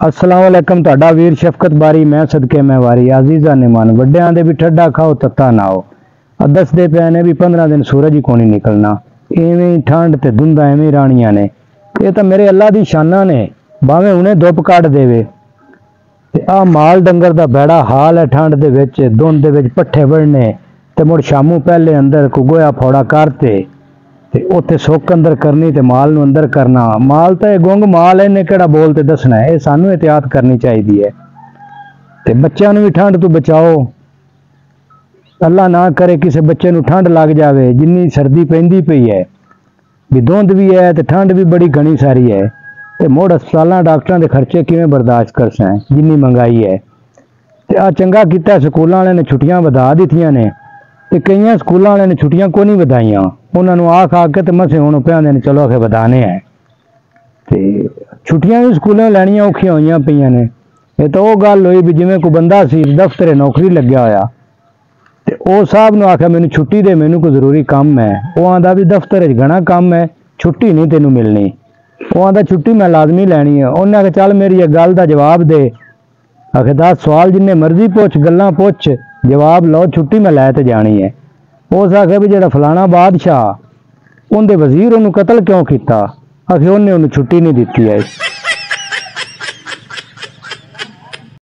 अस्सलाम वालेकुम। ਤੁਹਾਡਾ ਵੀਰ ਸ਼ਫਕਤ ਬਾਰੀ ਮੈਂ ਸਦਕੇ ਮੈਂ ਵਾਰੀ ਅਜ਼ੀਜ਼ਾਂ ਨੇ ਮਨ ਵੱਡਿਆਂ ਦੇ ਵੀ ਠੱਡਾ ਖਾਓ ਤੱਤਾ ਨਾ ਹੋ। ਦੱਸਦੇ ਪਏ ਨੇ ਵੀ 15 ਦਿਨ ਸੂਰਜ ਹੀ ਕੋਣੀ ਨਿਕਲਣਾ, ਐਵੇਂ ਹੀ ਠੰਡ ਤੇ ਧੁੰਦਾਂ ਐਵੇਂ ਰਾਣੀਆਂ ਨੇ। ਇਹ ਤਾਂ ਮੇਰੇ ਅੱਲਾ ਦੀ ਸ਼ਾਨਾਂ ਨੇ, ਭਾਵੇਂ ਹੁਣੇ ਧੁੱਪ ਕੱਢ ਦੇਵੇ। ਤੇ ਆ ਮਾਲ ਡੰਗਰ ਦਾ ਬੜਾ ਹਾਲ ਹੈ ਠੰਡ ਦੇ ਵਿੱਚ, ਧੁੰਦ ਦੇ ਵਿੱਚ ਪੱਠੇ ਵੜਨੇ ਤੇ ਮੁੜ ਸ਼ਾਮੂ ਪਹਿਲੇ ਅੰਦਰ ਗੋਇਆ ਫੋੜਾ ਕਰਤੇ ਤੇ ਉੱਥੇ ਸੁੱਕ ਅੰਦਰ ਕਰਨੀ ਤੇ ਮਾਲ ਨੂੰ ਅੰਦਰ करना। माल तो गुंग माल है, इन्हें केड़ा बोल ते दसना है। सानू एहतियात करनी चाहिए है ते बच्चों भी ठंड तो बचाओ। अल्लाह ना करे किसी बच्चे नू ठंड लग जाए। जिन्नी सर्दी पैंदी पई है भी धुंध भी है तो ठंड भी बड़ी घनी सारी है ते मुड़ अस्पतालों डॉक्टरों के खर्चे किवें बर्दाश्त कर सकें जिन्नी महंगाई है। ते आ चंगा कीता स्कूलों वाले ने छुट्टियां वधा दित्तियां ने ते कई स्कूलों वाले ने छुट्टियां को नहीं वधाइयां। उन्होंने आख के तो मसे हुण पिआंदे ने चलो आखे वधाने है ते छुट्टियां भी स्कूलों लैनियां औखियां होईयां पईयां ने। ये तो वो गल हुई भी जिवें कोई बंदा सी दफ्तरे नौकरी लग्या होया ते ओ साहब नूं आख्या मैनूं छुट्टी दे, मैनूं कोई जरूरी काम है। वो आंदा भी दफ्तर च घना काम है, छुट्टी नहीं तेनूं मिलनी। वो आंदा छुट्टी मैं लाजमी लैनी है। उन्हें आख्या चल मेरी इक गल दा जवाब दे। आखे 10 सवाल जिन्ने मर्जी पुछ, गल्लां पुछ, जवाब लो, छुट्टी मैं लै ते जानी है। उस आखे भी जेड़ा फलाना बादशाह उनके वजीर उन्होंने कतल क्यों किया? आखिर उन्हें उन्हें छुट्टी नहीं दी है।